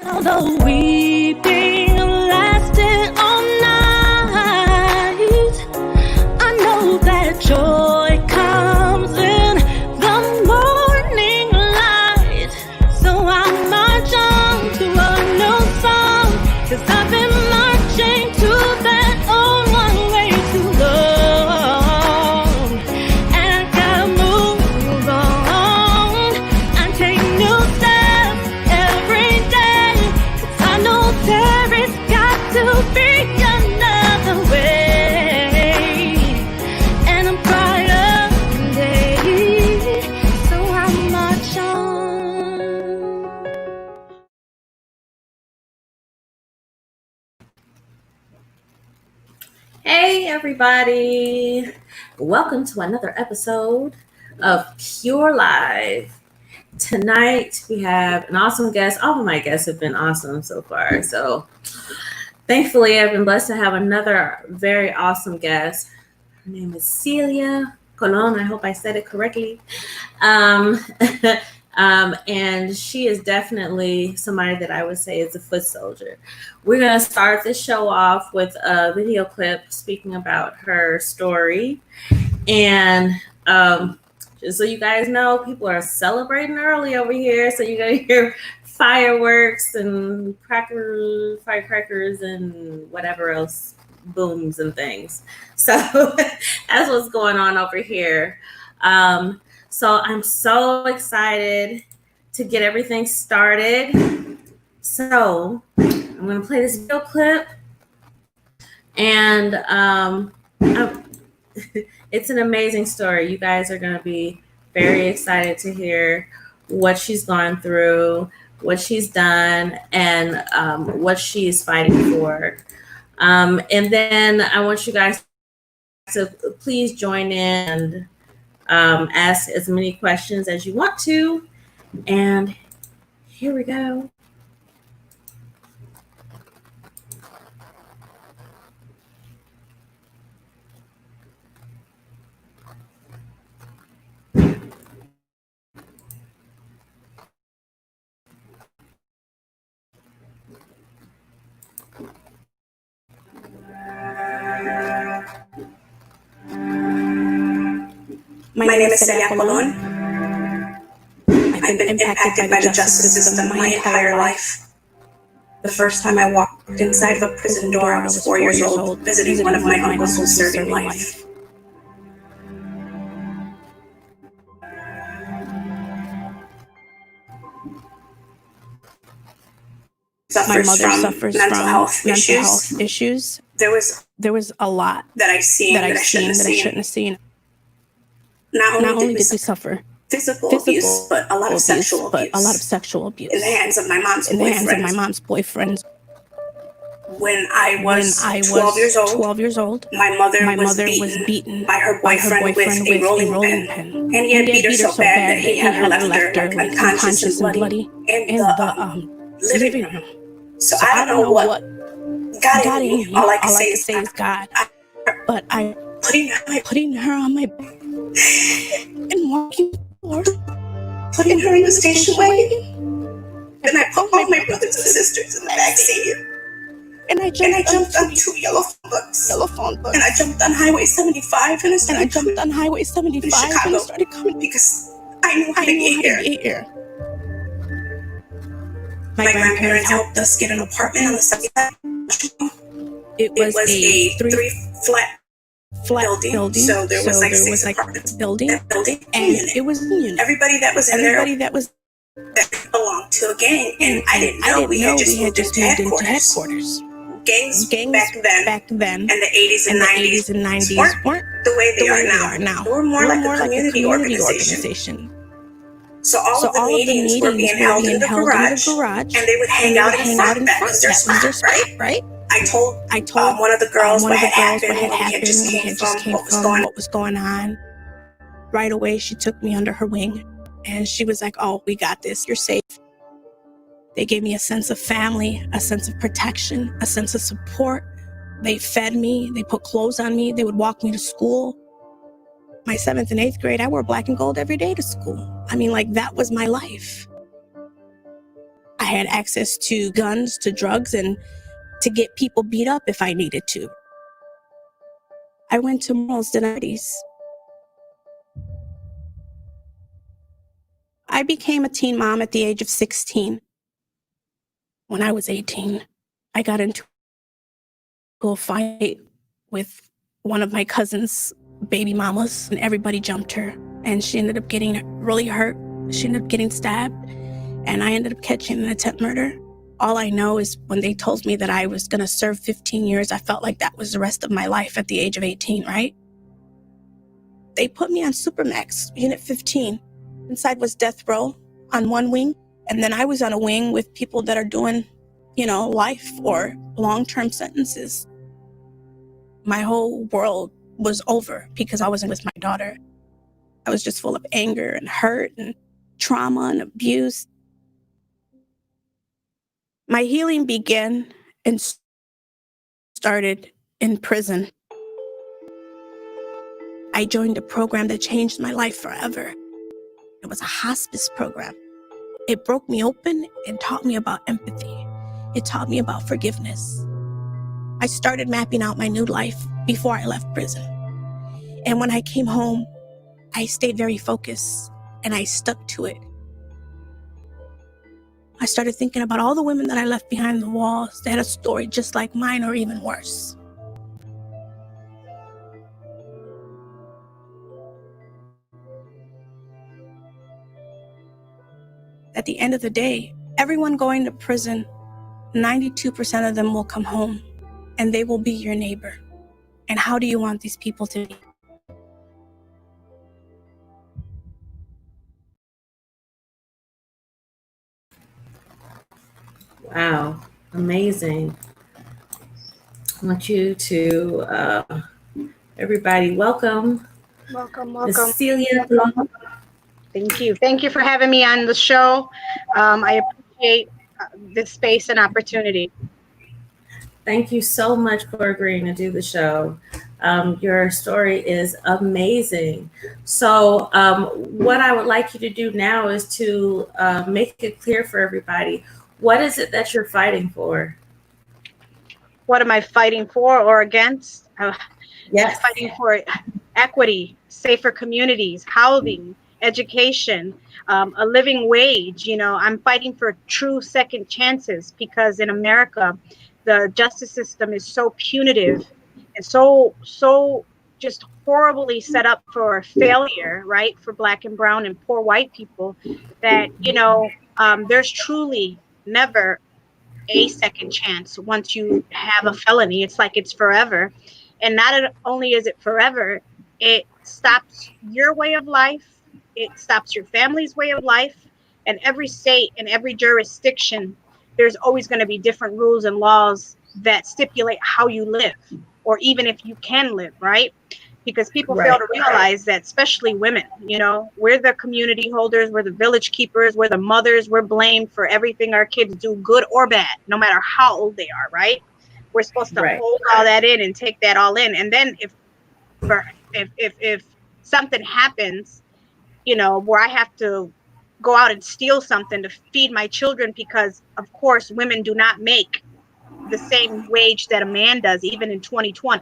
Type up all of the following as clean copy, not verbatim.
Although weeping lasted all night, I know that joy comes in the morning light. So I march on to a new song, 'cause I've been marching to that old one way too long. And I gotta move on and take new steps every day, 'cause I know there is got to be another way. And a brighter day, so I march on. Hey everybody, welcome to another episode of Pure Live. Tonight we have an awesome guest. All of my guests have been awesome so far, so thankfully I've been blessed to have another very awesome guest. Her name is Celia Colon. I hope I said it correctly. And she is definitely somebody that I would say is a foot soldier. We're going to start this show off with a video clip speaking about her story. And just so you guys know, people are celebrating early over here. So you're going to hear fireworks and firecrackers and whatever else, booms and things. So that's what's going on over here. So I'm so excited to get everything started. So I'm going to play this video clip. And it's an amazing story. You guys are going to be very excited to hear what she's gone through, what she's done, and what she is fighting for. And then I want you guys to please join in and ask as many questions as you want to. And here we go. My name is Celia Colon. I've been impacted by the justice system my entire life. The first time I walked inside of a prison door, I was 4 years old, visiting one of my uncles who was serving life. My mother suffers from mental health issues. There was a lot that I seen that I shouldn't have seen. Not only did we suffer physical abuse, but a lot of sexual abuse in the hands of my mom's boyfriends. When I was 12 years old, my mother was beaten by her boyfriend with a rolling pin. And he had beat her so bad that he had her left her unconscious and bloody in the living room. So I don't know what got in me. All I can say is God. But I putting her on my back and walking forward, putting her in the station wagon. And I put all my brothers and sisters in the back seat. And I jumped on two yellow phone books. And I jumped on Highway 75 in Chicago and started coming because I knew how to get here. My grandparents helped us get an apartment on the south side. It was a three-flat building. So there was like six apartments building, and it was union. Everybody that was in there that belonged to a gang, and I didn't know we had just moved into headquarters. Gangs back then, and the 80s and 90s weren't the way they are now. They were more like a community organization. So all of the meetings were being held in the garage, and they would hang out in front because they're smart, right? I told one of the girls what had happened, when we had just came from, what was going on. Right away, she took me under her wing, and she was like, "Oh, we got this. You're safe." They gave me a sense of family, a sense of protection, a sense of support. They fed me. They put clothes on me. They would walk me to school. My 7th and 8th grade, I wore black and gold every day to school. I mean, like, that was my life. I had access to guns, to drugs, and to get people beat up if I needed to. I went to malls in the 90s. I became a teen mom at the age of 16. When I was 18, I got into a fight with one of my cousin's baby mamas, and everybody jumped her, and she ended up getting really hurt. She ended up getting stabbed, and I ended up catching an attempt murder. All I know is when they told me that I was going to serve 15 years, I felt like that was the rest of my life at the age of 18, right? They put me on Supermax, Unit 15. Inside was death row on one wing, and then I was on a wing with people that are doing, life or long-term sentences. My whole world was over because I wasn't with my daughter. I was just full of anger and hurt and trauma and abuse. My healing began and started in prison. I joined a program that changed my life forever. It was a hospice program. It broke me open and taught me about empathy. It taught me about forgiveness. I started mapping out my new life before I left prison. And when I came home, I stayed very focused and I stuck to it. I started thinking about all the women that I left behind the walls that had a story just like mine or even worse. At the end of the day, everyone going to prison, 92% of them will come home and they will be your neighbor. And how do you want these people to be? Wow, amazing. I want you to, everybody, welcome. Welcome. Guest Celia Colon. Thank you. Thank you for having me on the show. I appreciate this space and opportunity. Thank you so much for agreeing to do the show. Your story is amazing. So what I would like you to do now is to make it clear for everybody, what is it that you're fighting for? What am I fighting for or against? Yes. I'm fighting for equity, safer communities, housing, education, a living wage. I'm fighting for true second chances because in America, the justice system is so punitive and so just horribly set up for failure, right? For Black and brown and poor white people that, there's truly never a second chance once you have a felony. It's like it's forever. And not only is it forever, it stops your way of life. It stops your family's way of life. And every state and every jurisdiction, there's always going to be different rules and laws that stipulate how you live, or even if you can live, right? Because people fail to realize that, especially women, we're the community holders, we're the village keepers, we're the mothers, we're blamed for everything our kids do, good or bad, no matter how old they are, right? We're supposed to hold all that in and take that all in. And then if something happens, where I have to go out and steal something to feed my children, because of course women do not make the same wage that a man does, even in 2020.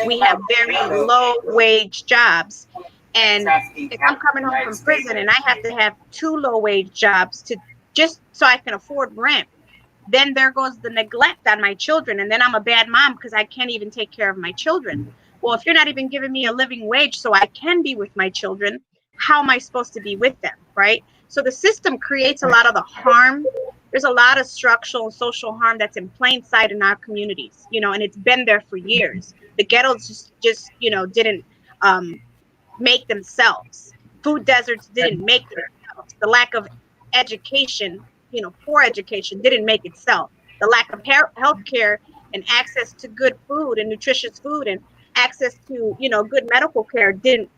We have very low wage jobs. And if I'm coming home from prison and I have to have 2 low wage jobs to just so I can afford rent, then there goes the neglect on my children. And then I'm a bad mom because I can't even take care of my children. Well, if you're not even giving me a living wage so I can be with my children, how am I supposed to be with them, right? So the system creates a lot of the harm. There's a lot of structural and social harm that's in plain sight in our communities, and it's been there for years. The ghettos just didn't make themselves. Food deserts didn't make themselves. The lack of education, poor education didn't make itself. The lack of health care and access to good food and nutritious food and access to, good medical care didn't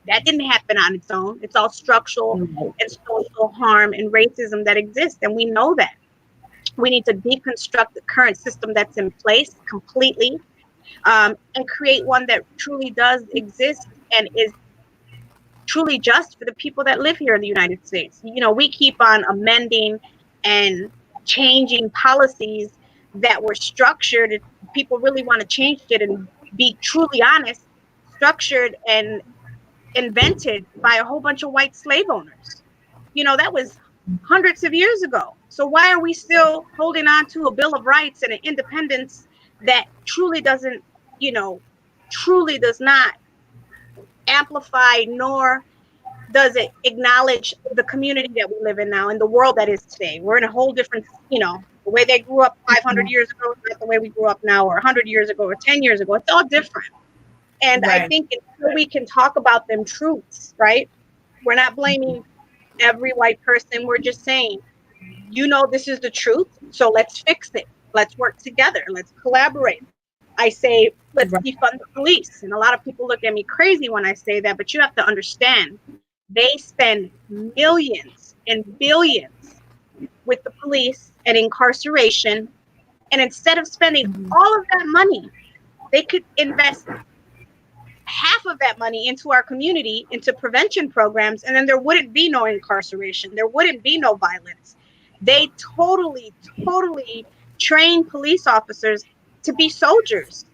happen on its own. It's all structural and social harm and racism that exists. And we know that. We need to deconstruct the current system that's in place completely, and create one that truly does exist and is truly just for the people that live here in the United States. We keep on amending and changing policies that were structured. People really want to change it and be truly honest, structured and invented by a whole bunch of white slave owners. That was hundreds of years ago. So why are we still holding on to a Bill of Rights and an independence that truly doesn't, truly does not amplify, nor does it acknowledge the community that we live in now and the world that is today? We're in a whole different, the way they grew up 500 years ago is not the way we grew up now, or 100 years ago, or 10 years ago. It's all different. And I think until we can talk about them truths, right? We're not blaming every white person. We're just saying, this is the truth. So let's fix it. Let's work together. Let's collaborate. I say, let's defund the police. And a lot of people look at me crazy when I say that, but you have to understand, they spend millions and billions with the police and incarceration. And instead of spending all of that money, they could invest half of that money into our community, into prevention programs, and then there wouldn't be no incarceration. There wouldn't be no violence. They totally train police officers to be soldiers.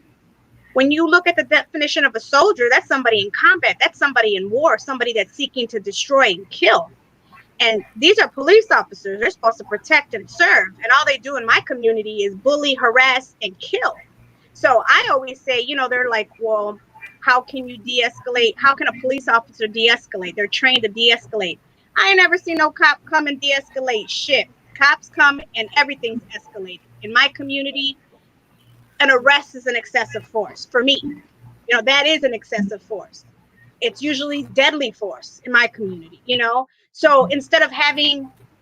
When you look at the definition of a soldier, that's somebody in combat. That's somebody in war, somebody that's seeking to destroy and kill. And these are police officers. They're supposed to protect and serve. And all they do in my community is bully, harass, and kill. So I always say, they're like, well, how can you de-escalate? How can a police officer de-escalate? They're trained to de-escalate. I ain't never seen no cop come and de-escalate shit. Cops come and everything's escalated. In my community, an arrest is an excessive force for me. That is an excessive force. It's usually deadly force in my community, So instead of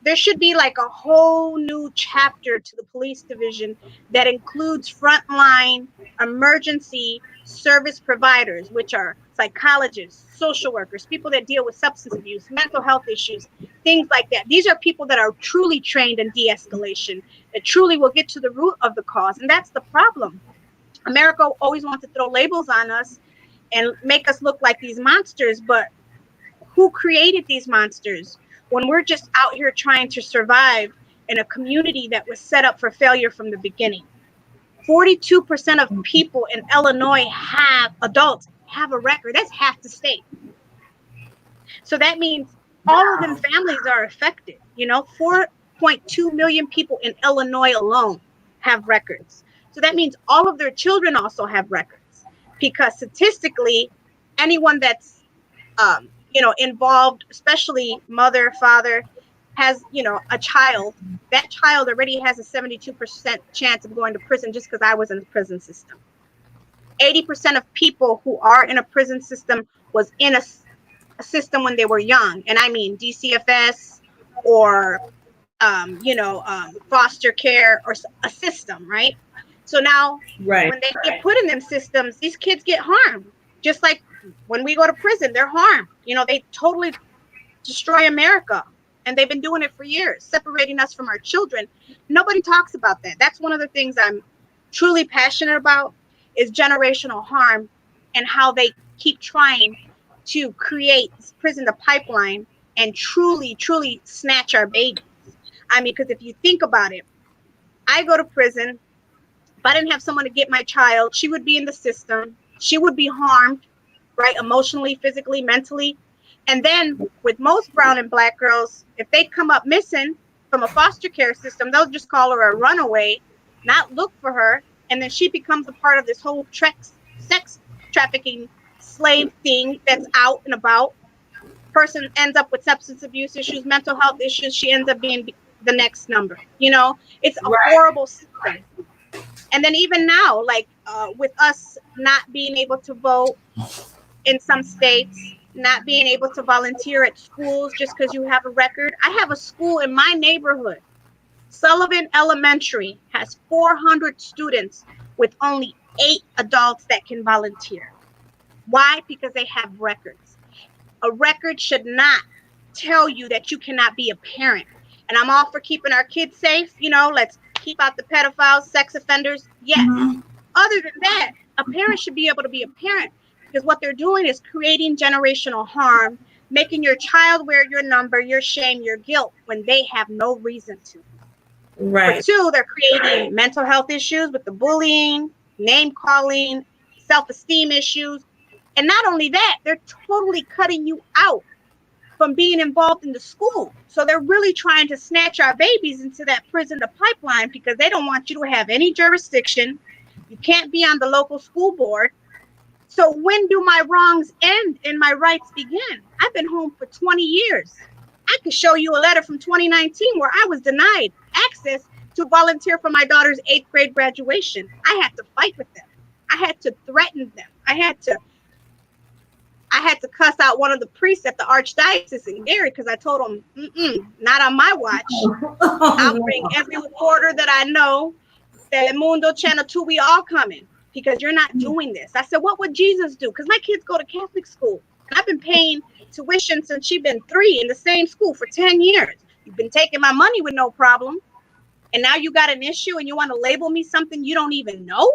there should be like a whole new chapter to the police division that includes frontline emergency service providers, which are psychologists, social workers, people that deal with substance abuse, mental health issues, things like that. These are people that are truly trained in de-escalation, that truly will get to the root of the cause. And that's the problem. America always wants to throw labels on us and make us look like these monsters, but who created these monsters when we're just out here trying to survive in a community that was set up for failure from the beginning? 42% of people in Illinois adults have a record. That's half the state. So that means all of them families are affected. 4.2 million people in Illinois alone have records. So that means all of their children also have records, because statistically, anyone that's involved, especially mother, father, has a child, that child already has a 72% chance of going to prison just because I was in the prison system. 80% of people who are in a prison system was in a system when they were young, and I mean DCFS or foster care or a system, right? So now when they get put in them systems, these kids get harmed, just like when we go to prison, they're harmed. They totally destroy America. And they've been doing it for years, separating us from our children. Nobody talks about that. That's one of the things I'm truly passionate about, is generational harm and how they keep trying to create this prison to pipeline and truly snatch our babies. I mean, because if you think about it, I go to prison. If I didn't have someone to get my child, she would be in the system. She would be harmed, right? Emotionally, physically, mentally. And then with most brown and black girls, if they come up missing from a foster care system, they'll just call her a runaway, not look for her. And then she becomes a part of this whole sex trafficking slave thing that's out and about. Person ends up with substance abuse issues, mental health issues. She ends up being the next number. It's a horrible system. And then even now, with us not being able to vote in some states, not being able to volunteer at schools just because you have a record. I have a school in my neighborhood. Sullivan Elementary has 400 students with only 8 adults that can volunteer. Why? Because they have records. A record should not tell you that you cannot be a parent. And I'm all for keeping our kids safe. Let's keep out the pedophiles, sex offenders. Yes. Other than that, a parent should be able to be a parent. Because what they're doing is creating generational harm, making your child wear your number, your shame, your guilt, when they have no reason to. Right. For two, they're creating mental health issues with the bullying, name calling, self-esteem issues. And not only that, they're totally cutting you out from being involved in the school. So they're really trying to snatch our babies into that prison, the pipeline, because they don't want you to have any jurisdiction. You can't be on the local school board. So when do my wrongs end and my rights begin? I've been home for 20 years. I could show you a letter from 2019 where I was denied access to volunteer for my daughter's 8th grade graduation. I had to fight with them. I had to threaten them. I had to cuss out one of the priests at the archdiocese in Gary because I told him, not on my watch. I'll bring every reporter that I know. Telemundo, Channel 2, we all coming because you're not doing this. I said, what would Jesus do? Because my kids go to Catholic school. And I've been paying tuition since she's been 3 in the same school for 10 years. You've been taking my money with no problem. And now you got an issue and you want to label me something you don't even know?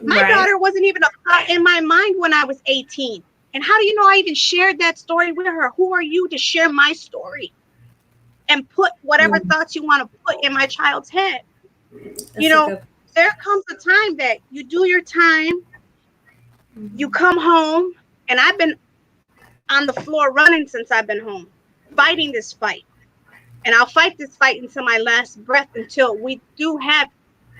My daughter wasn't even a thought in my mind when I was 18. And how do you know I even shared that story with her? Who are you to share my story and put whatever thoughts you want to put in my child's head? There comes a time that you do your time, you come home, and I've been on the floor running since I've been home, fighting this fight. And I'll fight this fight until my last breath, until we do have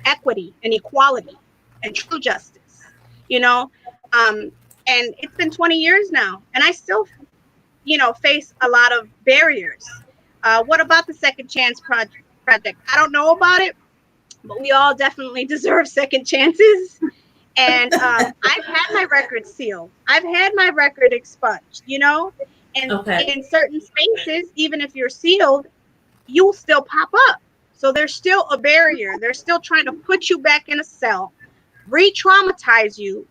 equity and equality and true justice, and it's been 20 years now, and I still, face a lot of barriers. What about the Second Chance project? I don't know about it, but we all definitely deserve second chances. And I've had my record sealed. I've had my record expunged, and in certain spaces, even if you're sealed, you'll still pop up. So there's still a barrier. They're still trying to put you back in a cell, re-traumatize you,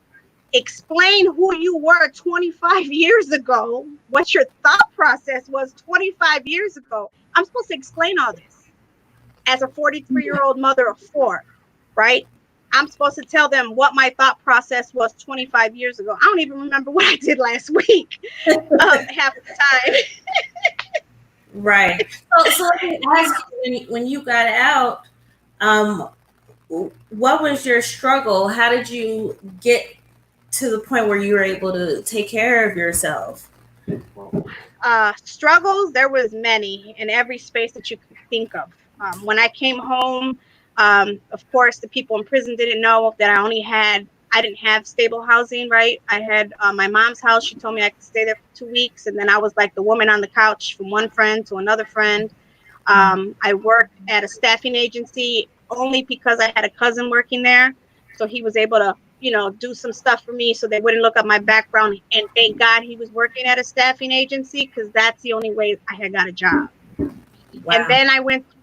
explain who you were 25 years ago, what your thought process was 25 years ago. I'm supposed to explain all this as a 43-year-old mother of 4, right? I'm supposed to tell them what my thought process was 25 years ago. I don't even remember what I did last week half the time. Right. So let me ask you, when you got out, what was your struggle? How did you get to the point where you were able to take care of yourself? Struggles, there was many in every space that you could think of. When I came home, of course, the people in prison didn't know that I didn't have stable housing, right? I had my mom's house. She told me I could stay there for 2 weeks. And then I was like the woman on the couch from one friend to another friend. I worked at a staffing agency only because I had a cousin working there. So he was able to, do some stuff for me so they wouldn't look up my background. And thank God he was working at a staffing agency, because that's the only way I had got a job. Wow. And then I went to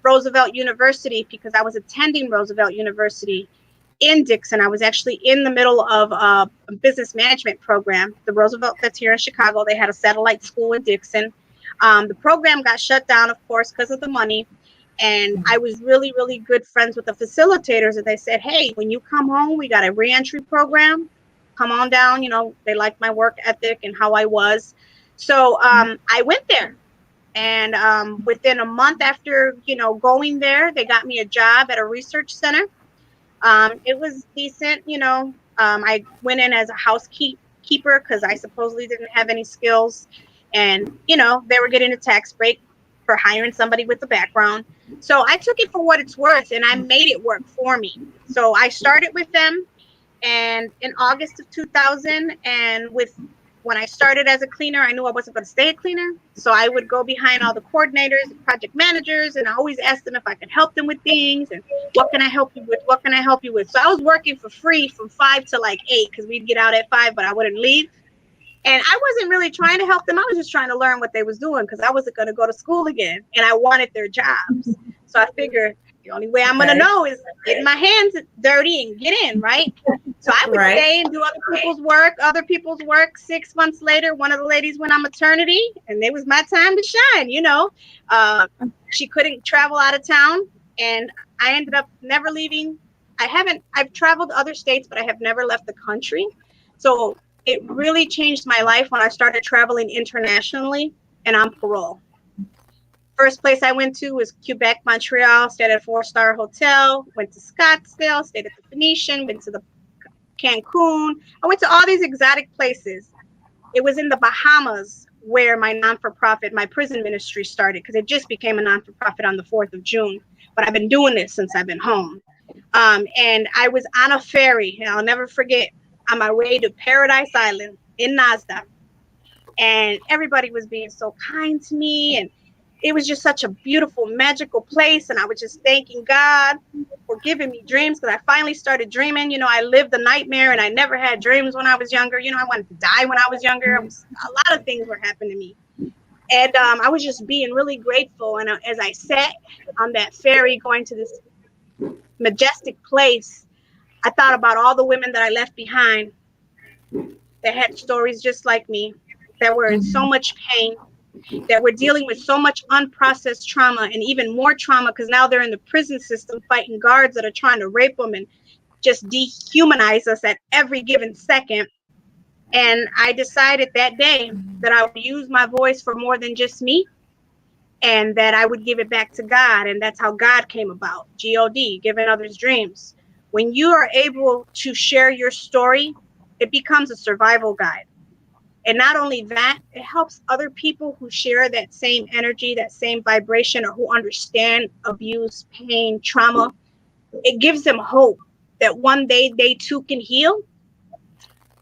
Roosevelt University because I was attending Roosevelt University in Dixon. I was actually in the middle of a business management program. The Roosevelt that's here in Chicago, they had a satellite school in Dixon. The program got shut down, of course, because of the money. And I was really, really good friends with the facilitators. And they said, hey, when you come home, we got a reentry program. Come on down. They liked my work ethic and how I was. So I went there. And within a month after, going there, they got me a job at a research center. It was decent. I went in as a housekeeper because I supposedly didn't have any skills. And, they were getting a tax break for hiring somebody with a background. So I took it for what it's worth, and I made it work for me. So I started with them, and in August of 2000, and when I started as a cleaner, I knew I wasn't going to stay a cleaner. So I would go behind all the coordinators and project managers, and I always asked them if I could help them with things, and what can I help you with? What can I help you with? So I was working for free from 5 to like 8, because we'd get out at 5, but I wouldn't leave. And I wasn't really trying to help them. I was just trying to learn what they was doing, because I wasn't going to go to school again, and I wanted their jobs. So I figured the only way I'm going to know is getting my hands dirty and get in, right? So I would stay and do other people's work. 6 months later, one of the ladies went on maternity, and it was my time to shine. She couldn't travel out of town, and I ended up never leaving. I've traveled to other states, but I have never left the country. So it really changed my life when I started traveling internationally and on parole. First place I went to was Quebec, Montreal, stayed at a 4-star hotel, went to Scottsdale, stayed at the Phoenician, went to the Cancun. I went to all these exotic places. It was in the Bahamas where my non-for-profit, my prison ministry started, because it just became a non-for-profit on the 4th of June. But I've been doing this since I've been home. And I was on a ferry, and I'll never forget, on my way to Paradise Island in Nazda. And everybody was being so kind to me, and it was just such a beautiful, magical place. And I was just thanking God for giving me dreams, because I finally started dreaming. I lived a nightmare, and I never had dreams when I was younger. I wanted to die when I was younger. A lot of things were happening to me. And I was just being really grateful. And as I sat on that ferry going to this majestic place, I thought about all the women that I left behind that had stories just like me, that were in so much pain, that were dealing with so much unprocessed trauma, and even more trauma because now they're in the prison system fighting guards that are trying to rape them and just dehumanize us at every given second. And I decided that day that I would use my voice for more than just me, and that I would give it back to God. And that's how God came about, G-O-D, giving others dreams. When you are able to share your story, it becomes a survival guide. And not only that, it helps other people who share that same energy, that same vibration, or who understand abuse, pain, trauma. It gives them hope that one day they too can heal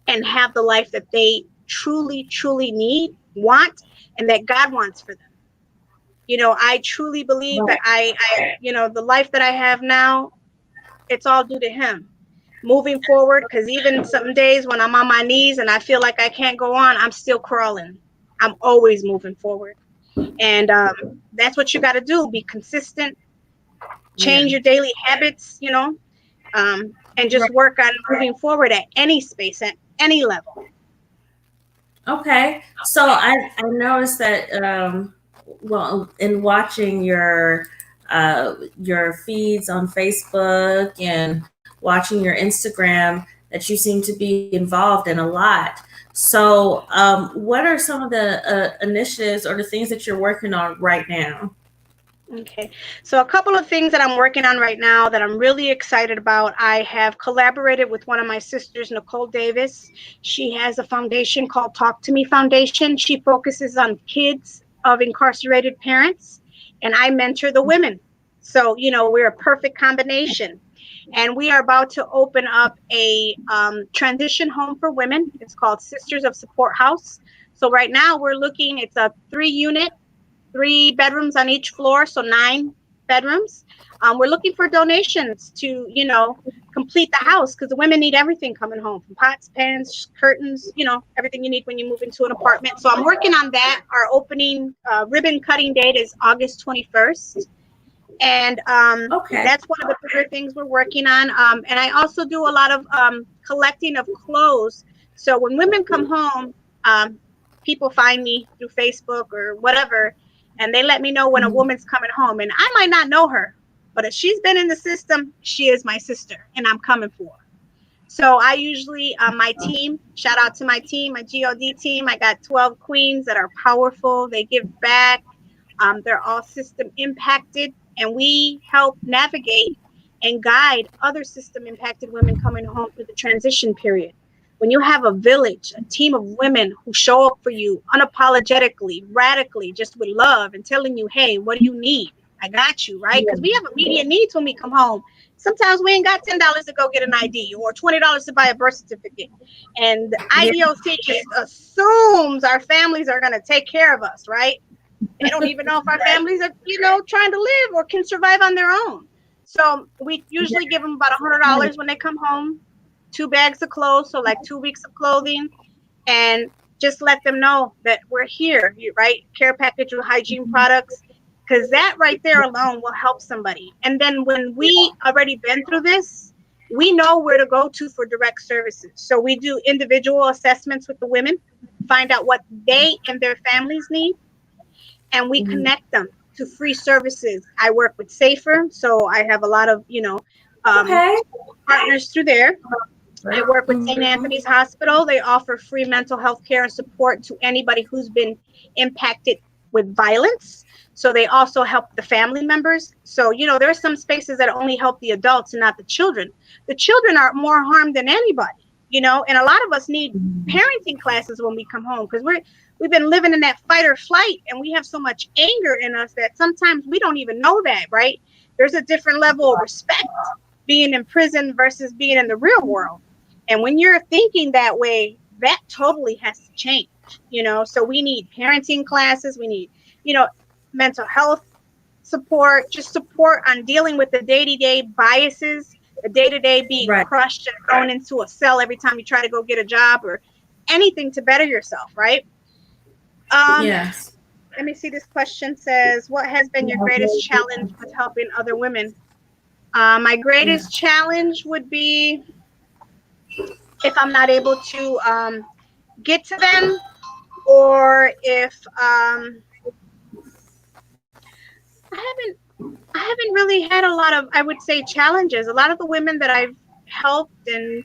and have the life that they truly, truly need, want, and that God wants for them. I truly believe that I the life that I have now, it's all due to him. Moving forward, because even some days when I'm on my knees and I feel like I can't go on, I'm still crawling. I'm always moving forward. And that's what you got to do. Be consistent, change your daily habits, and just work on moving forward at any space, at any level. Okay. So I noticed that, in watching your feeds on Facebook and watching your Instagram, that you seem to be involved in a lot. So what are some of the initiatives or the things that you're working on right now? Okay, so a couple of things that I'm working on right now that I'm really excited about. I have collaborated with one of my sisters, Nicole Davis. She has a foundation called Talk to Me Foundation. She focuses on kids of incarcerated parents, and I mentor the women. So, we're a perfect combination. And we are about to open up a transition home for women. It's called Sisters of Support House. So right now it's a 3-unit, 3 bedrooms on each floor, so 9 bedrooms. We're looking for donations to, complete the house, because the women need everything coming home, from pots, pans, curtains, everything you need when you move into an apartment. So I'm working on that. Our opening ribbon cutting date is August 21st. And that's one of the bigger things we're working on. And I also do a lot of collecting of clothes. So when women come home, people find me through Facebook or whatever, and they let me know when a woman's coming home. And I might not know her, but if she's been in the system, she is my sister, and I'm coming for her. So I usually, my team, shout out to my team, my GOD team. I got 12 queens that are powerful. They give back. They're all system impacted, and we help navigate and guide other system impacted women coming home through the transition period. When you have a village, a team of women who show up for you unapologetically, radically, just with love, and telling you, hey, what do you need? I got you, right? Because we have immediate needs when we come home. Sometimes we ain't got $10 to go get an ID or $20 to buy a birth certificate. And the IDOC just assumes our families are going to take care of us, right? They don't even know if our families are, trying to live or can survive on their own. So we usually give them about $100 when they come home, 2 bags of clothes, so like 2 weeks of clothing, and just let them know that we're here, right? Care package with hygiene products, because that right there alone will help somebody. And then when we already been through this, we know where to go to for direct services. So we do individual assessments with the women, find out what they and their families need, and we connect them to free services. I work with Safer, so I have a lot of, partners through there. I work with St. Anthony's Hospital. They offer free mental health care and support to anybody who's been impacted with violence. So they also help the family members. So, you know, there are some spaces that only help the adults and not the children. The children are more harmed than anybody, you know, and a lot of us need parenting classes when we come home, because we've been living in that fight or flight, and we have so much anger in us that sometimes we don't even know that, right? There's a different level of respect being in prison versus being in the real world. And when you're thinking that way, that totally has to change, you know. So we need parenting classes, we need, you know, mental health support, just support on dealing with the day-to-day biases, the day-to-day being crushed and thrown into a cell every time you try to go get a job or anything to better yourself, right? Yes. Let me see. This question says, what has been your greatest challenge with helping other women? My greatest challenge would be if I'm not able to get to them, or if I haven't really had a lot of, I would say, challenges. A lot of the women that I've helped and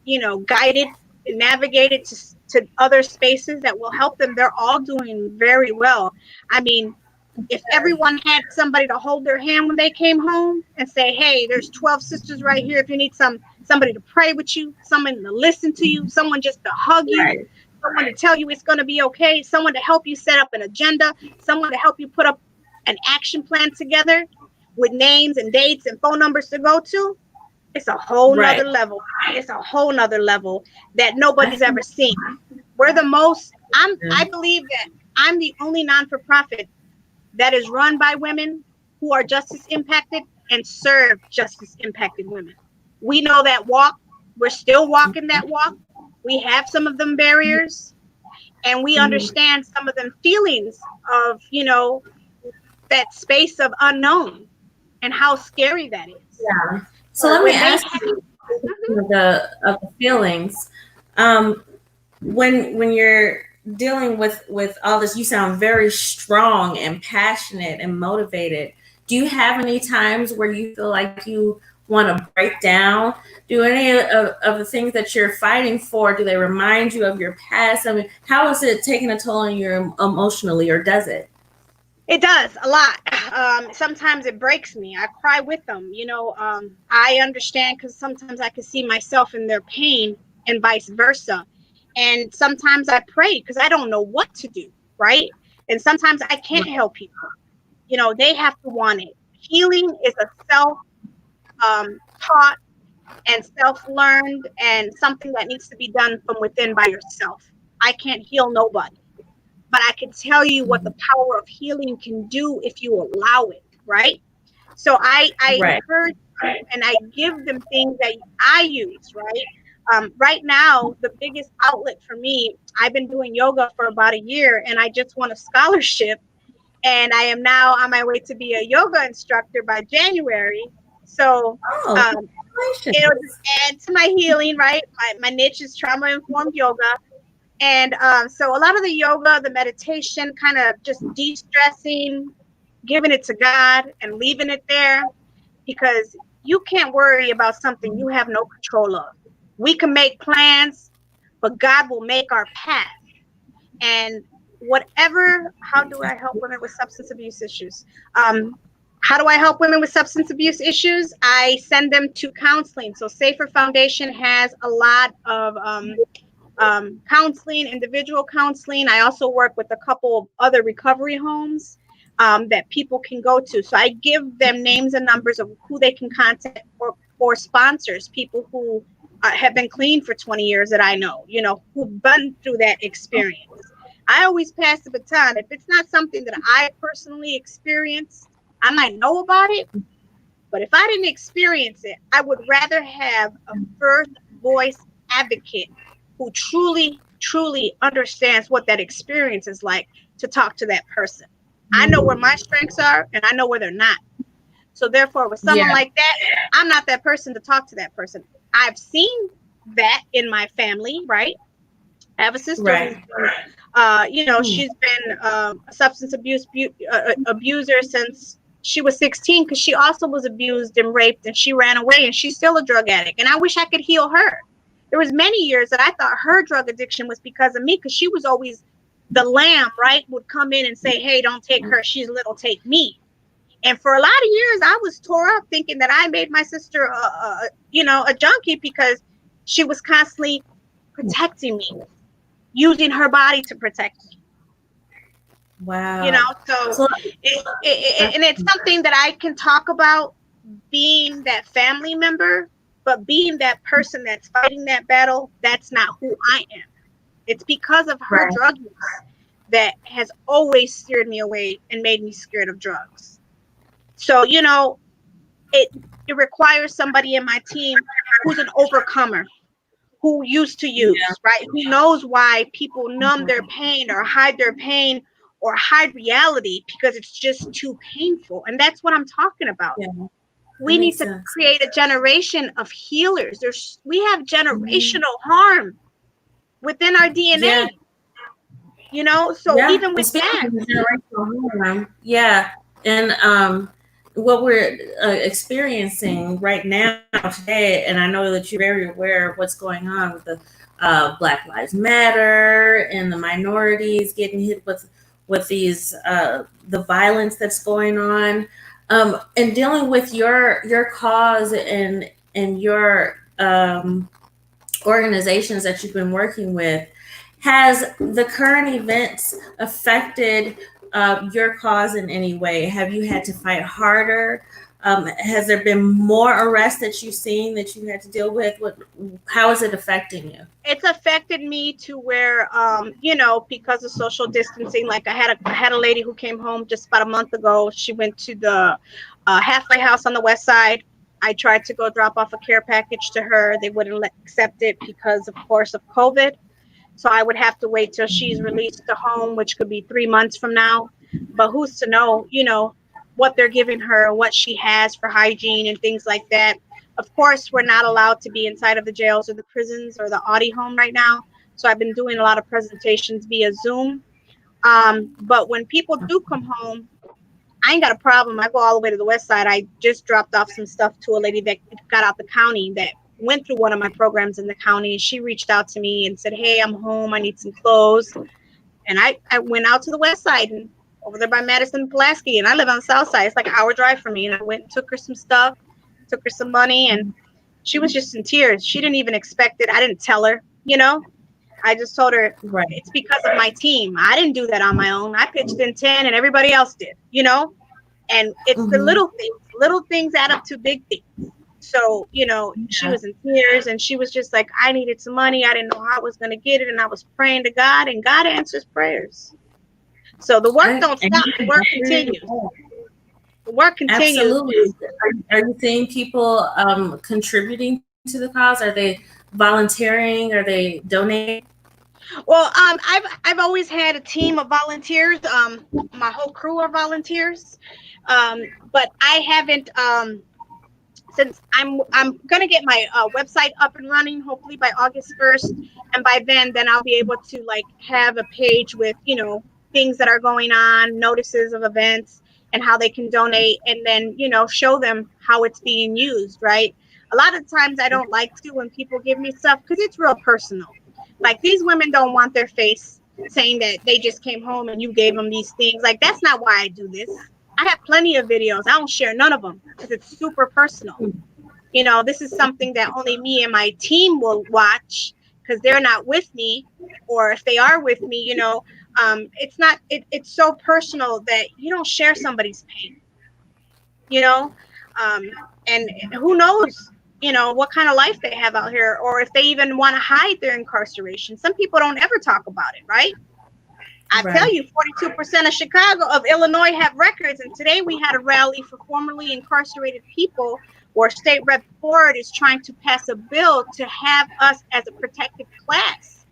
you know, guided and navigated to other spaces that will help them, they're all doing very well. I mean, if everyone had somebody to hold their hand when they came home and say, hey, there's 12 sisters right here if you need somebody to pray with you, someone to listen to you, someone just to hug you, someone to tell you it's going to be okay, someone to help you set up an agenda, someone to help you put up an action plan together with names and dates and phone numbers to go to, it's a whole nother level. It's a whole nother level that nobody's ever seen. We're the most, I believe that I'm the only non-for-profit that is run by women who are justice impacted and serve justice impacted women. We know that walk. We're still walking that walk. We have some of them barriers, and we understand some of them feelings of, you know, that space of unknown and how scary that is. Yeah. So let me ask you of the feelings. When you're dealing with all this, you sound very strong and passionate and motivated. Do you have any times where you feel like you want to break down? Do any of the things that you're fighting for, do they remind you of your past? I mean, how is it taking a toll on you emotionally, or does it? It does a lot. Sometimes it breaks me. I cry with them. You know, I understand, because sometimes I can see myself in their pain and vice versa. And sometimes I pray because I don't know what to do, right? And sometimes I can't help people. You know, they have to want it. Healing is a self-taught and self-learned, and something that needs to be done from within by yourself. I can't heal nobody, but I can tell you what the power of healing can do if you allow it, right? So I encourage and I give them things that I use, right? Right now, the biggest outlet for me, I've been doing yoga for about a year, and I just won a scholarship, and I am now on my way to be a yoga instructor by January. So it'll just add to my healing, right? My niche is trauma-informed yoga. And so a lot of the yoga, the meditation, kind of just de-stressing, giving it to God and leaving it there, because you can't worry about something you have no control of. We can make plans, but God will make our path. And how do I help women with substance abuse issues? How do I help women with substance abuse issues? I send them to counseling. So Safer Foundation has a lot of counseling, individual counseling. I also work with a couple of other recovery homes that people can go to. So I give them names and numbers of who they can contact, or sponsors, people who have been clean for 20 years that I know, you know, who've been through that experience. I always pass the baton. If it's not something that I personally experienced, I might know about it, but if I didn't experience it, I would rather have a first voice advocate who truly, truly understands what that experience is like to talk to that person. I know where my strengths are, and I know where they're not. So therefore, with someone like that, I'm not that person to talk to that person. I've seen that in my family, right? I have a sister who's, you know, she's been a substance abuse abuser since she was 16, because she also was abused and raped, and she ran away, and she's still a drug addict. And I wish I could heal her. There was many years that I thought her drug addiction was because of me, because she was always the lamb, right, would come in and say, hey, don't take her, she's little, take me. And for a lot of years, I was tore up thinking that I made my sister, a junkie, because she was constantly protecting me, using her body to protect me. Wow. So and it's something that I can talk about, being that family member, but being that person that's fighting that battle, that's not who I am. It's because of her drug use that has always steered me away and made me scared of drugs. So, it requires somebody in my team who's an overcomer, who used to use, right? Who knows why people numb their pain or hide their pain or hide reality because it's just too painful. And that's what I'm talking about. Yeah. We need to create a generation of healers. We have generational harm within our DNA. So even with that. Yeah. And what we're experiencing right now today, and I know that you're very aware of what's going on with the Black Lives Matter and the minorities getting hit with these the violence that's going on, and dealing with your cause and your organizations that you've been working with. Has the current events affected your cause in any way? Have you had to fight harder? Has there been more arrests that you've seen that you had to deal with? How is it affecting you? It's affected me to where, because of social distancing, like I had a lady who came home just about a month ago. She went to the halfway house on the west side. I tried to go drop off a care package to her. They wouldn't accept it because, of course, of COVID. So I would have to wait till she's released to home, which could be 3 months from now. But who's to know, what they're giving her, what she has for hygiene and things like that. Of course, we're not allowed to be inside of the jails or the prisons or the Audi home right now. So I've been doing a lot of presentations via Zoom. But when people do come home, I ain't got a problem. I go all the way to the west side. I just dropped off some stuff to a lady that got out the county that went through one of my programs in the county. She reached out to me and said, hey, I'm home. I need some clothes. And I went out to the west side and over there by Madison and Pulaski. And I live on the south side. It's like an hour drive from me. And I went and took her some stuff, took her some money. And she was just in tears. She didn't even expect it. I didn't tell her, I just told her, it's because of my team. I didn't do that on my own. I pitched in 10 and everybody else did, And it's the little things. Little things add up to big things. So, she was in tears and she was just like, I needed some money. I didn't know how I was going to get it. And I was praying to God, and God answers prayers. So the work don't stop. The work continues. The work continues. Absolutely. Are you seeing people contributing to the cause? Are they volunteering? Are they donating? Well, I've always had a team of volunteers. My whole crew are volunteers. But I haven't, since I'm going to get my website up and running, hopefully by August 1st. And by then I'll be able to have a page with, things that are going on, notices of events and how they can donate, and then, show them how it's being used. Right. A lot of times I don't like to when people give me stuff because it's real personal. Like, these women don't want their face saying that they just came home and you gave them these things. Like, that's not why I do this. I have plenty of videos. I don't share none of them because it's super personal. This is something that only me and my team will watch because they're not with me, or if they are with me, it's so personal that you don't share somebody's pain, and who knows, what kind of life they have out here, or if they even want to hide their incarceration. Some people don't ever talk about it, right? I tell you, 42% of Illinois have records. And today we had a rally for formerly incarcerated people where State Rep Ford is trying to pass a bill to have us as a protected class.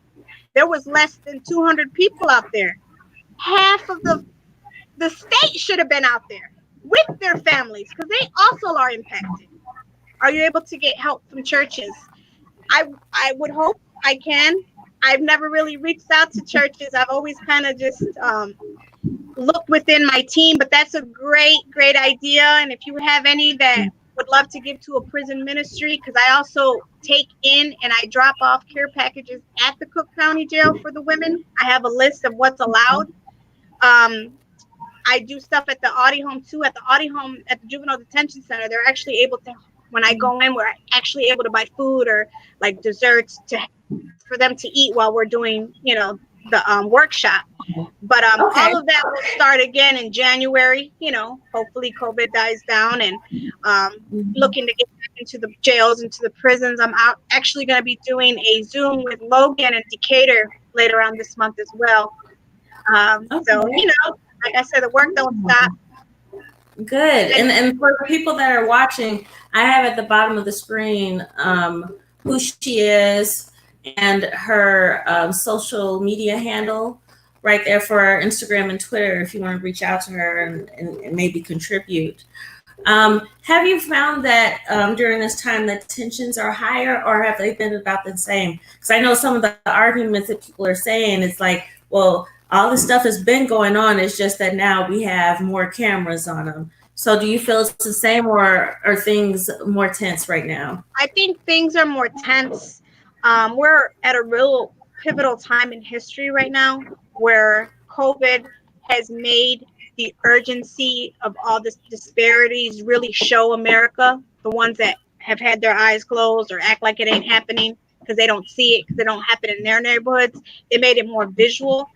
There was less than 200 people out there. Half of the state should have been out there with their families because they also are impacted. Are you able to get help from churches? I would hope I can. I've never really reached out to churches. I've always kind of just looked within my team, but that's a great idea. And if you have any that would love to give to a prison ministry, because I also take in and I drop off care packages at the Cook County Jail for the women. I have a list of what's allowed. I do stuff at the Audi Home too. At the Audi Home, at the Juvenile Detention Center, they're actually able to, when I go in, we're actually able to buy food or like desserts for them to eat while we're doing, the workshop. But Okay. all of that will start again in January. Hopefully COVID dies down, and looking to get back into the jails, into the prisons. I'm actually going to be doing a Zoom with Logan and Decatur later on this month as well. So, like I said, the work don't stop. Good. And for the people that are watching, I have at the bottom of the screen who she is and her social media handle right there for our Instagram and Twitter if you want to reach out to her and maybe contribute. Have you found that during this time that tensions are higher, or have they been about the same? Because I know some of the arguments that people are saying, it's like, well, all this stuff has been going on. It's just that now we have more cameras on them. So do you feel it's the same, or are things more tense right now? I think things are more tense. We're at a real pivotal time in history right now where COVID has made the urgency of all this disparities really show America, the ones that have had their eyes closed or act like it ain't happening because they don't see it, because they don't happen in their neighborhoods. It made it more visual.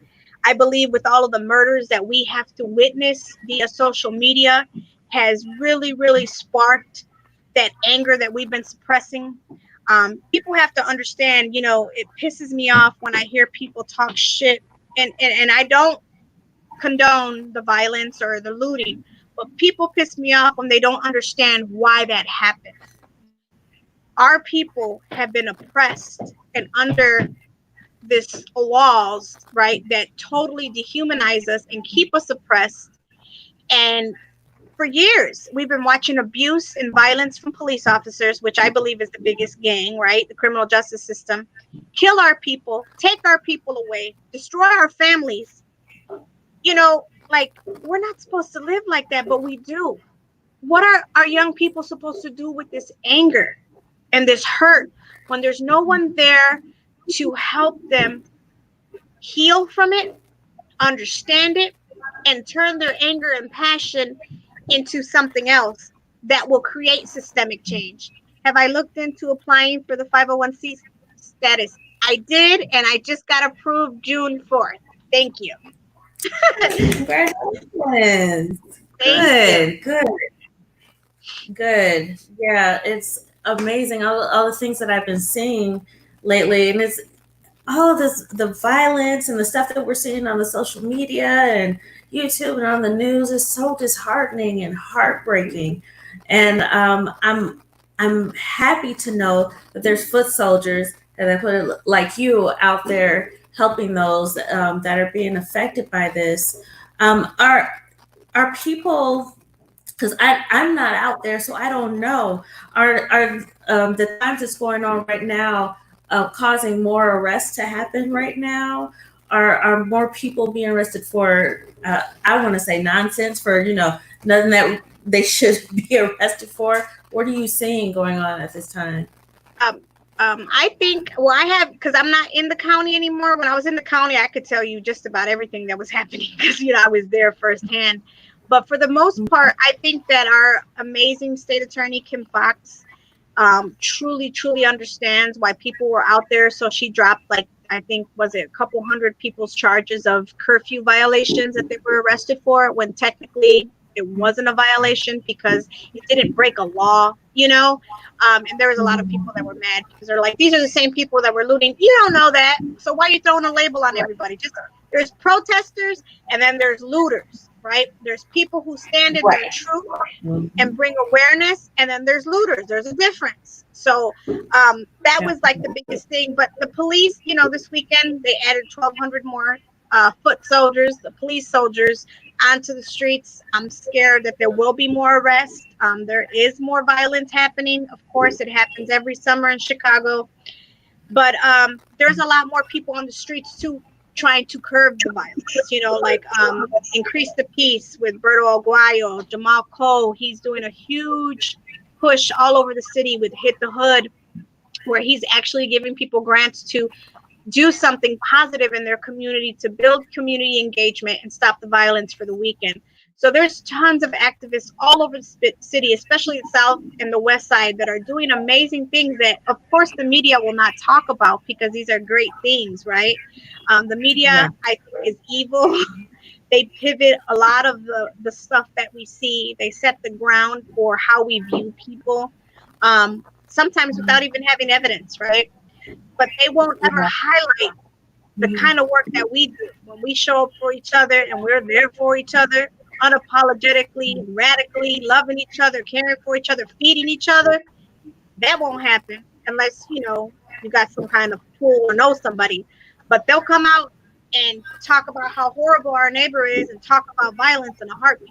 I believe with all of the murders that we have to witness via social media has really, really sparked that anger that we've been suppressing. People have to understand, it pisses me off when I hear people talk shit, and I don't condone the violence or the looting, but people piss me off when they don't understand why that happened. Our people have been oppressed and under this walls, right, that totally dehumanize us and keep us oppressed. And for years, we've been watching abuse and violence from police officers, which I believe is the biggest gang, right? The criminal justice system, kill our people, take our people away, destroy our families. Like, we're not supposed to live like that, but we do. What are our young people supposed to do with this anger and this hurt when there's no one there to help them heal from it, understand it, and turn their anger and passion into something else that will create systemic change? Have I looked into applying for the 501c status? I did, and I just got approved June 4th. Thank you. Congratulations. Good. Yeah, it's amazing. All the things that I've been seeing lately, and it's all this, the violence and the stuff that we're seeing on the social media and YouTube and on the news is so disheartening and heartbreaking. And I'm happy to know that there's foot soldiers, and I put it like you, out there helping those that are being affected by this. Are people, because I'm not out there, so I don't know, are the times that's going on right now causing more arrests to happen right now? Are more people being arrested for, I want to say nonsense, for, nothing that they should be arrested for? What are you seeing going on at this time? I think, because I'm not in the county anymore. When I was in the county, I could tell you just about everything that was happening because, I was there firsthand. But for the most part, I think that our amazing state attorney, Kim Fox, truly, truly understands why people were out there. So she dropped, I think, was it a couple hundred people's charges of curfew violations that they were arrested for, when technically it wasn't a violation because it didn't break a law, and there was a lot of people that were mad because they're like, these are the same people that were looting. You don't know that. So why are you throwing a label on everybody? There's protesters, and then there's looters, right? There's people who stand in their truth and bring awareness, and then there's looters. There's a difference. So that was the biggest thing. But the police, this weekend, they added 1,200 more foot soldiers, the police soldiers, onto the streets. I'm scared that there will be more arrests. There is more violence happening. Of course, it happens every summer in Chicago. But there's a lot more people on the streets, too, trying to curb the violence, increase the peace with Berto Aguayo, Jamal Cole. He's doing a huge push all over the city with Hit the Hood, where he's actually giving people grants to do something positive in their community to build community engagement and stop the violence for the weekend. So there's tons of activists all over the city, especially the South and the West Side, that are doing amazing things that, of course, the media will not talk about because these are great things, right? The media, I think, is evil. They pivot a lot of the stuff that we see. They set the ground for how we view people, sometimes without even having evidence, right? But they won't ever highlight the kind of work that we do when we show up for each other and we're there for each other, unapologetically, radically, loving each other, caring for each other, feeding each other. That won't happen unless, you know, you got some kind of pull or know somebody. But they'll come out and talk about how horrible our neighbor is and talk about violence in a heartbeat.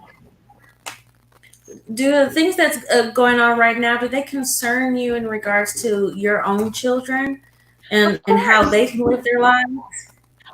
Do the things that's going on right now, do they concern you in regards to your own children and how they can live their lives?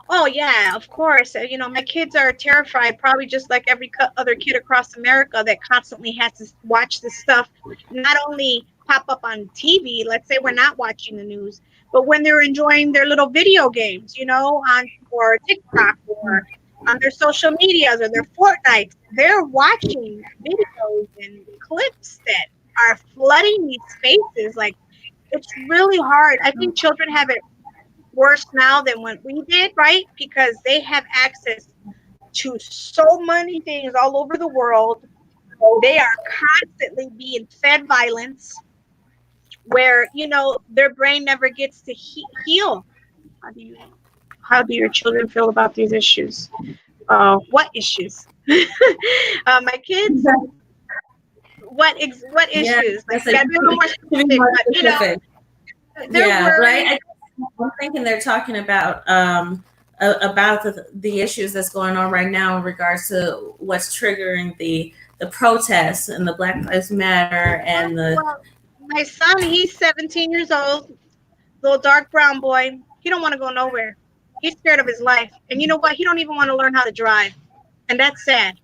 Oh, yeah, of course. You know, my kids are terrified, probably just like every other kid across America that constantly has to watch this stuff, not only pop up on TV, let's say we're not watching the news, but when they're enjoying their little video games, you know, on or TikTok or on their social medias or their Fortnite, they're watching videos and clips that are flooding these spaces. Like, it's really hard. I think children have it worse now than when we did, right? Because they have access to so many things all over the world. They are constantly being fed violence where, you know, their brain never gets to heal. How do your children feel about these issues? What issues? My kids. What issues? Like, gotta be a little more specific, but, you know, they're right. I'm thinking they're talking about the issues that's going on right now in regards to what's triggering the protests and the Black Lives Matter and the. Well, my son, he's 17 years old, little dark brown boy. He don't want to go nowhere. He's scared of his life, and you know what? He don't even want to learn how to drive, and that's sad.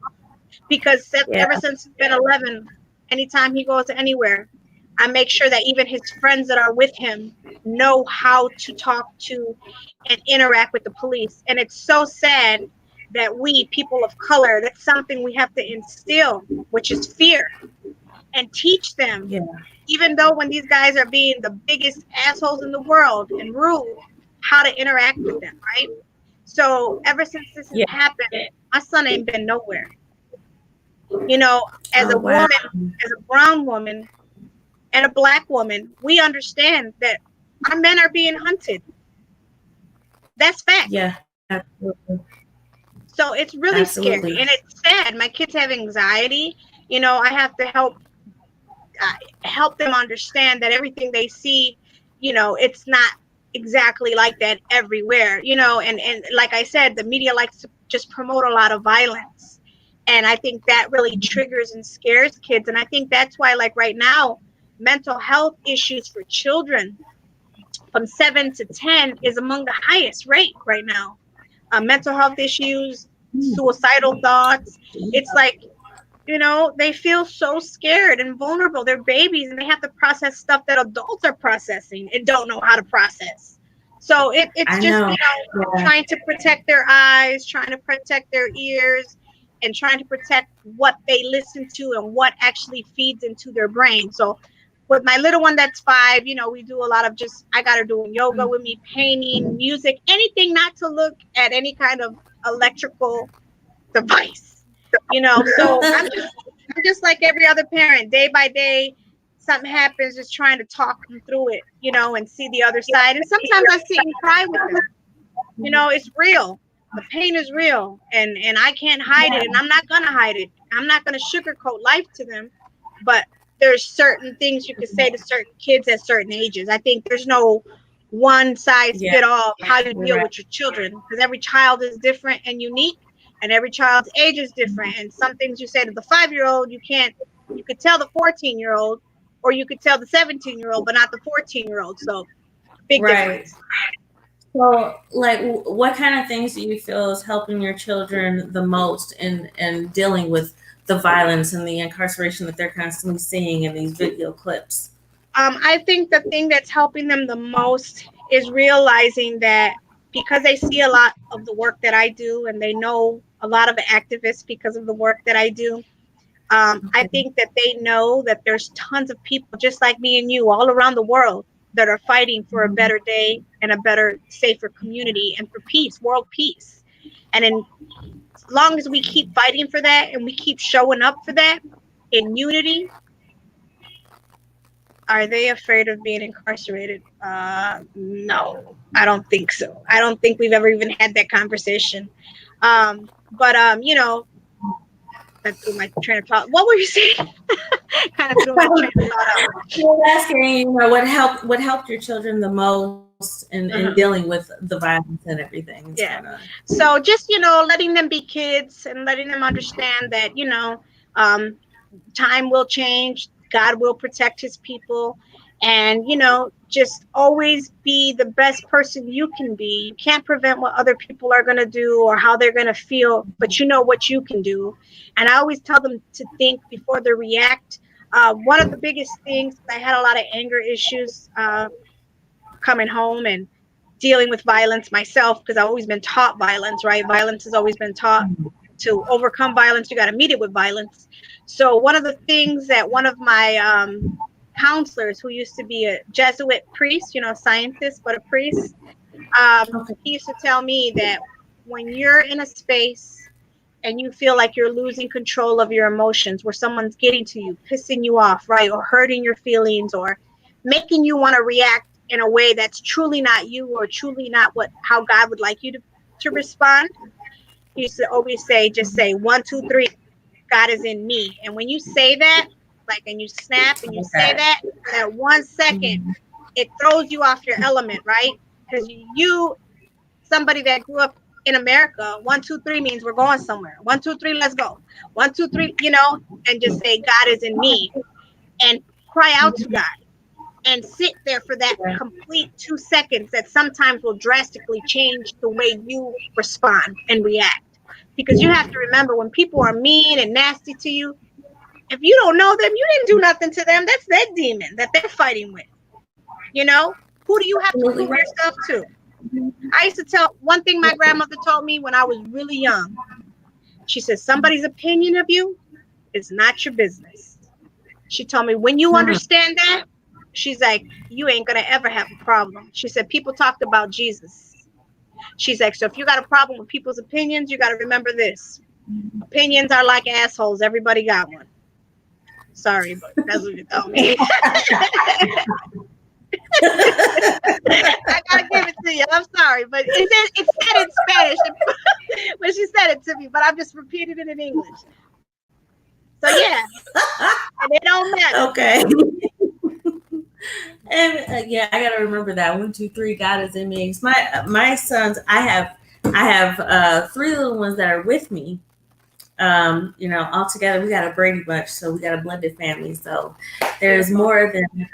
Because ever since he's been 11, anytime he goes anywhere, I make sure that even his friends that are with him know how to talk to and interact with the police. And it's so sad that we, people of color, that's something we have to instill, which is fear, and teach them. Yeah. Even though when these guys are being the biggest assholes in the world and rude, how to interact with them, right? So ever since this has happened, my son ain't been nowhere. You know, as a woman, as a brown woman, and a Black woman, we understand that our men are being hunted. That's fact. Yeah, absolutely. So it's really scary, and it's sad. My kids have anxiety. You know, I have to help them understand that everything they see, you know, it's not exactly like that everywhere. You know, and like I said, the media likes to just promote a lot of violence, and I think that really triggers and scares kids. And I think that's why, like right now, mental health issues for children from 7 to 10 is among the highest rate right now. Mental health issues, suicidal thoughts. It's like, you know, they feel so scared and vulnerable. They're babies and they have to process stuff that adults are processing and don't know how to process. So it's just, you know, trying to protect their eyes, trying to protect their ears, and trying to protect what they listen to and what actually feeds into their brain. So with my little one that's 5, you know, we do a lot of I got her doing yoga with me, painting, music, anything not to look at any kind of electrical device, you know. So I'm just like every other parent, day by day, something happens, just trying to talk them through it, you know, and see the other side. And sometimes I sit and cry with them. You know, it's real. The pain is real, and I can't hide it, and I'm not gonna hide it. I'm not gonna sugarcoat life to them, but there's certain things you can say to certain kids at certain ages. I think there's no one size fit all how you deal with your children, because every child is different and unique, and every child's age is different. And some things you say to the 5-year-old, you could tell the 14-year-old, or you could tell the 17-year-old, but not the 14-year-old. So big difference. So, like, what kind of things do you feel is helping your children the most in dealing with the violence and the incarceration that they're constantly seeing in these video clips? I think the thing that's helping them the most is realizing that because they see a lot of the work that I do, and they know a lot of activists because of the work that I do. I think that they know that there's tons of people just like me and you all around the world that are fighting for a better day and a better, safer community and for peace, world peace. And as long as we keep fighting for that and we keep showing up for that in unity, are they afraid of being incarcerated? No, I don't think so. I don't think we've ever even had that conversation. You know, that threw my train of thought. What were you saying? Kind of threw my train of thought out. I was asking, you know, what helped your children the most in dealing with the violence and everything. Yeah. So just, you know, letting them be kids and letting them understand that, you know, time will change. God will protect his people. And, you know, just always be the best person you can be. You can't prevent what other people are going to do or how they're going to feel, but you know what you can do. And I always tell them to think before they react. One of the biggest things, I had a lot of anger issues coming home and dealing with violence myself, because I've always been taught violence, right? Violence has always been taught. To overcome violence, you got to meet it with violence. So one of the things that one of my counselors, who used to be a Jesuit priest, you know, scientist, but a priest, he used to tell me that when you're in a space and you feel like you're losing control of your emotions, where someone's getting to you, pissing you off, right, or hurting your feelings, or making you want to react in a way that's truly not you, or truly not how God would like you to respond, he used to always say, just say 1, 2, 3, God is in me. And when you say that, like, and you snap and you say that, that 1 second, it throws you off your element, right? Because you, somebody that grew up in America, 1, 2, 3 means we're going somewhere. 1, 2, 3, let's go. 1, 2, 3, you know, and just say God is in me, and cry out to God and sit there for that complete 2 seconds that sometimes will drastically change the way you respond and react. Because you have to remember, when people are mean and nasty to you, if you don't know them, you didn't do nothing to them. That's that demon that they're fighting with. You know, who do you have to prove yourself to? I used to tell, one thing my grandmother told me when I was really young. She said, somebody's opinion of you is not your business. She told me, when you understand that, she's like, you ain't gonna ever have a problem. She said, people talked about Jesus. She's like, so if you got a problem with people's opinions, you got to remember this. Opinions are like assholes. Everybody got one. Sorry, but that's what you told me. I got to give it to you. I'm sorry, but it said in Spanish when she said it to me, but I'm just repeating it in English. So, yeah. And it don't matter. Okay. And yeah, I gotta remember that 1, 2, 3. God is in me. My sons, I have 3 little ones that are with me. You know, all together we got a Brady Bunch, so we got a blended family. So there's more than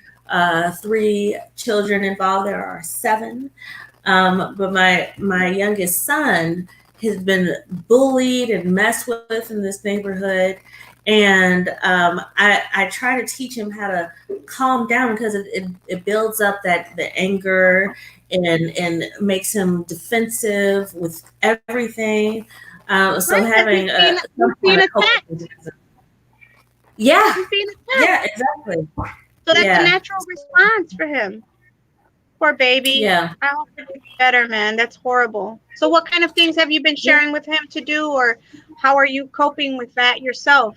3 children involved. There are 7. But my youngest son has been bullied and messed with in this neighborhood. And I try to teach him how to calm down, because it builds up the anger and makes him defensive with everything. So having yeah, exactly. So that's a natural response for him. Poor baby. Yeah. I hope it gets better, man. That's horrible. So what kind of things have you been sharing with him to do, or how are you coping with that yourself?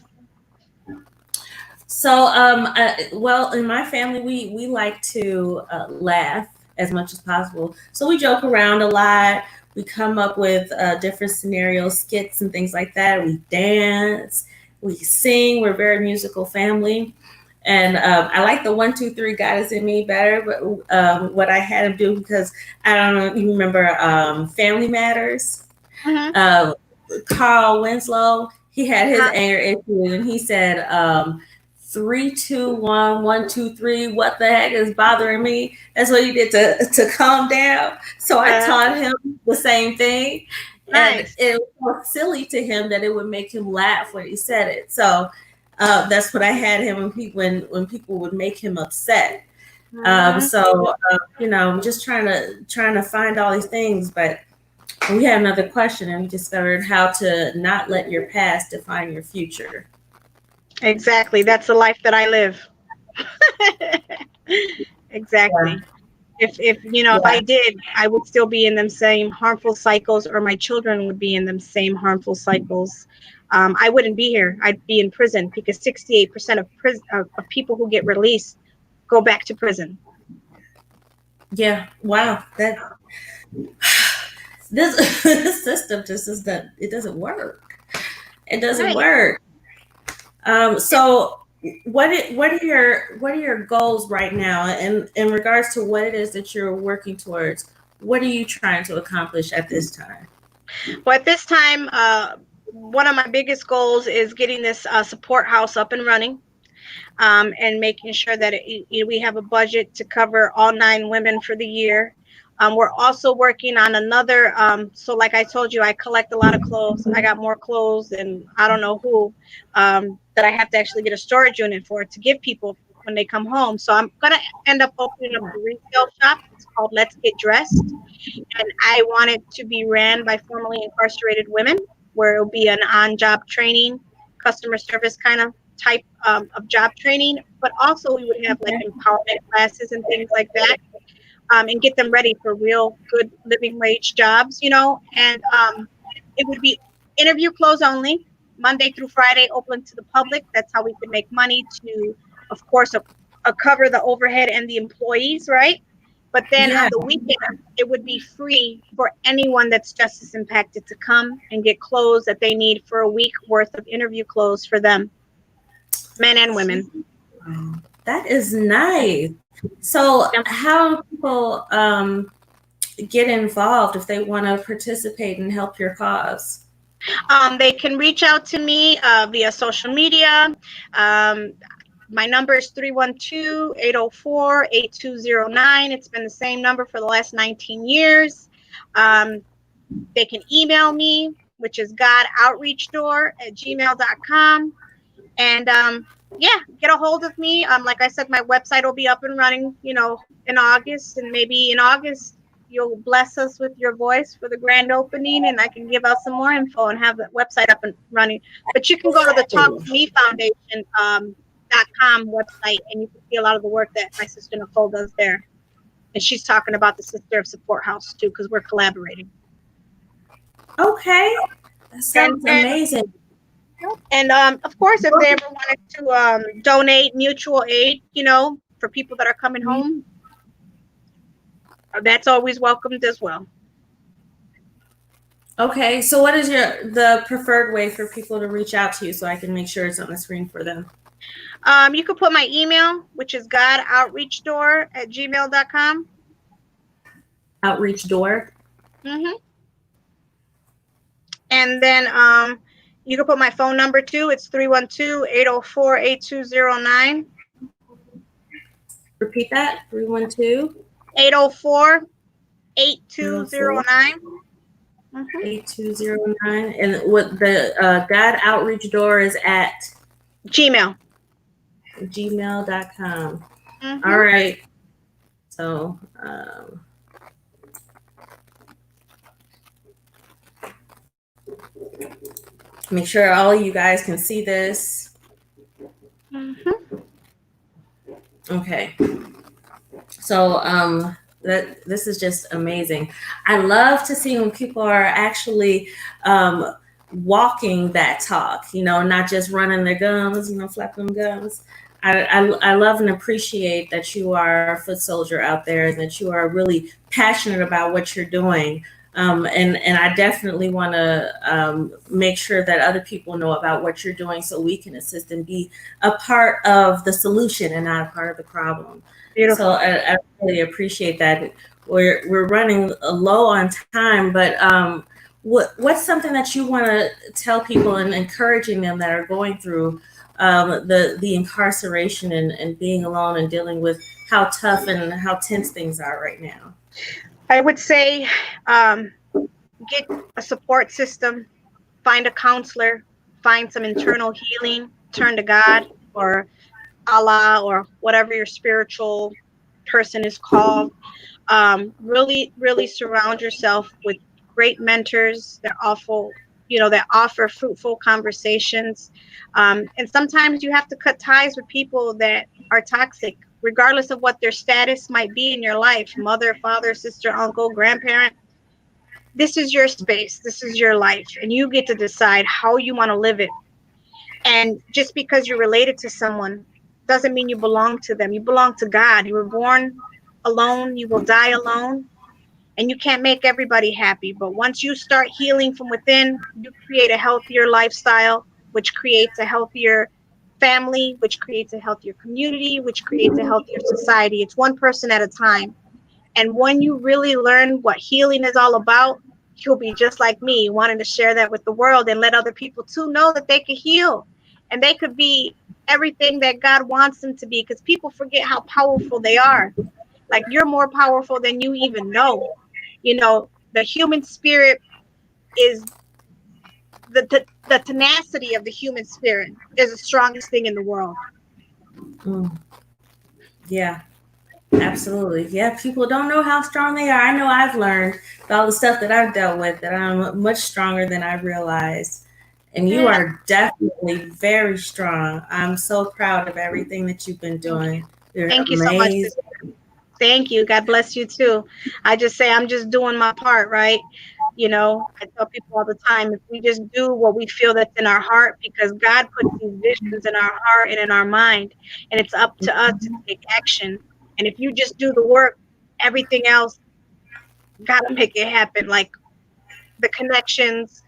So, well, in my family, we like to laugh as much as possible. So we joke around a lot. We come up with different scenarios, skits, and things like that. We dance, we sing. We're a very musical family. And I like the 1, 2, 3, God is in me better. But what I had him do, because I don't know if you remember Family Matters. Carl Winslow, he had his anger issue, and he said, 3, 2, 1, 1, 2, 3. What the heck is bothering me? That's what he did to calm down. So I taught him the same thing, And it was silly to him that it would make him laugh when he said it. So that's what I had him when people would make him upset. You know, I'm just trying to find all these things, but we had another question, and we discovered how to not let your past define your future. Exactly. That's the life that I live. Exactly. Yeah. If you know, if I did, I would still be in them same harmful cycles, or my children would be in them same harmful cycles. I wouldn't be here. I'd be in prison, because 68% of people who get released go back to prison. Yeah. Wow. This system just is that it doesn't work. It doesn't work. So what are your goals right now in regards to what it is that you're working towards? What are you trying to accomplish at this time? Well, at this time, one of my biggest goals is getting this support house up and running, and making sure that we have a budget to cover all 9 women for the year. We're also working on another, so like I told you, I collect a lot of clothes. I got more clothes than I don't know who, that I have to actually get a storage unit for to give people when they come home. So I'm going to end up opening up a retail shop. It's called Let's Get Dressed. And I want it to be ran by formerly incarcerated women, where it'll be an on-job training, customer service kind of type of job training. But also we would have like empowerment classes and things like that. And get them ready for real good living wage jobs, you know. And it would be interview clothes only, Monday through Friday, open to the public. That's how we could make money to, of course, cover the overhead and the employees, right? But then on the weekend, it would be free for anyone that's justice impacted to come and get clothes that they need for a week worth of interview clothes for them, men and women. That is nice. So how do people get involved if they want to participate and help your cause? They can reach out to me via social media. My number is 312-804-8209. It's been the same number for the last 19 years. They can email me, which is godoutreachdoor@gmail.com. And yeah, get a hold of me. Like I said, my website will be up and running, you know, in August, and maybe in August you'll bless us with your voice for the grand opening, and I can give out some more info and have that website up and running. But you can go to the Talk to Me Foundation.com website, and you can see a lot of the work that my sister Nicole does there. And she's talking about the Sister of Support House too, because we're collaborating. Okay, that sounds amazing. And of course, if they ever wanted to donate mutual aid, you know, for people that are coming home, that's always welcomed as well. Okay, so what is the preferred way for people to reach out to you, so I can make sure it's on the screen for them? You could put my email, which is godoutreachdoor@gmail.com. Outreach door. Mm-hmm. And then you can put my phone number too. It's 312-804-8209. Repeat that. 312-804-8209. 8209. And what the God Outreach Door is at? Gmail. Gmail.com. All right. So make sure all of you guys can see this. Okay. So this is just amazing. I love to see when people are actually walking that talk, you know, not just running their gums, you know, flapping gums. I love and appreciate that you are a foot soldier out there, and that you are really passionate about what you're doing. And I definitely want to make sure that other people know about what you're doing, so we can assist and be a part of the solution and not a part of the problem. Beautiful. So I really appreciate that. We're running low on time, but what's something that you want to tell people and encouraging them that are going through the incarceration and being alone and dealing with how tough and how tense things are right now? I would say get a support system, find a counselor, find some internal healing, turn to God or Allah or whatever your spiritual person is called. Really, really surround yourself with great mentors that offer fruitful conversations. And sometimes you have to cut ties with people that are toxic, regardless of what their status might be in your life, mother, father, sister, uncle, grandparent. This is your space. This is your life. And you get to decide how you want to live it. And just because you're related to someone doesn't mean you belong to them. You belong to God. You were born alone. You will die alone. And you can't make everybody happy. But once you start healing from within, you create a healthier lifestyle, which creates a healthier family, which creates a healthier community, which creates a healthier society. It's one person at a time. And when you really learn what healing is all about, you'll be just like me, wanting to share that with the world and let other people too know that they can heal and they could be everything that God wants them to be, because people forget how powerful they are. Like, you're more powerful than you even know. You know, the human spirit is the tenacity of the human spirit is the strongest thing in the world. Yeah. Absolutely. Yeah, people don't know how strong they are. I know I've learned all the stuff that I've dealt with that I'm much stronger than I realized. And you are definitely very strong. I'm so proud of everything that you've been doing. Thank you so much. Thank you. God bless you too. I just say I'm just doing my part, right? You know, I tell people all the time, if we just do what we feel that's in our heart, because God puts these visions in our heart and in our mind, and it's up to us to take action. And if you just do the work, everything else, gotta make it happen. Like the connections,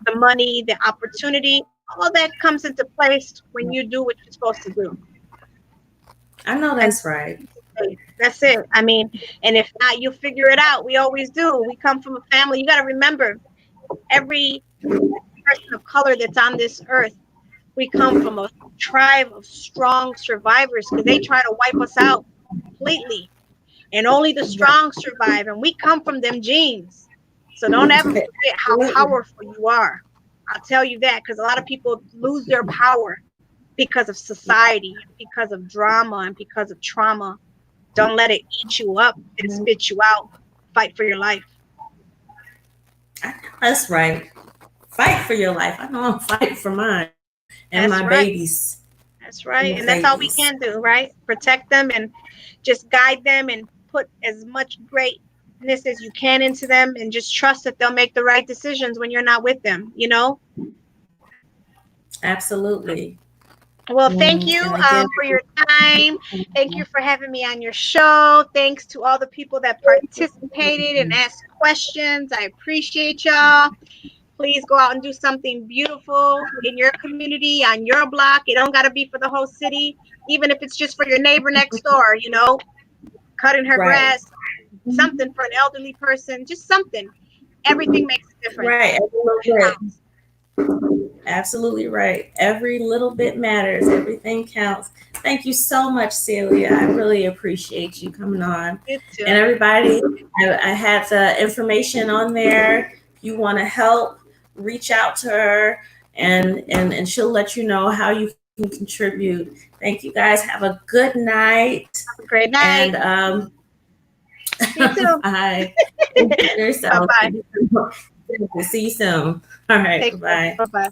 the money, the opportunity, all that comes into place when you do what you're supposed to do. I know that's right. That's it. I mean, and if not, you'll figure it out. We always do. We come from a family. You got to remember, every person of color that's on this earth, we come from a tribe of strong survivors, because they try to wipe us out completely. And only the strong survive. And we come from them genes. So don't ever forget how powerful you are. I'll tell you that, because a lot of people lose their power because of society, because of drama, and because of trauma. Don't let it eat you up and spit you out. Fight for your life. That's right. Fight for your life. I know I'm fighting for mine and my babies. That's right. And that's all we can do, right? Protect them and just guide them and put as much greatness as you can into them, and just trust that they'll make the right decisions when you're not with them, you know? Absolutely. Well, thank you for your time. Thank you for having me on your show. Thanks to all the people that participated and asked questions. I appreciate y'all. Please go out and do something beautiful in your community, on your block. It don't got to be for the whole city. Even if it's just for your neighbor next door, you know, cutting her grass, something for an elderly person, just something. Everything makes a difference. Right. Absolutely right. Every little bit matters. Everything counts. Thank you so much, Celia. I really appreciate you coming on. You too. And everybody, I had the information on there. If you want to help, reach out to her, and she'll let you know how you can contribute. Thank you guys. Have a good night. Have a great night. And you too. Bye. Yourself. Bye-bye. See you soon. All right. Bye. Bye-bye.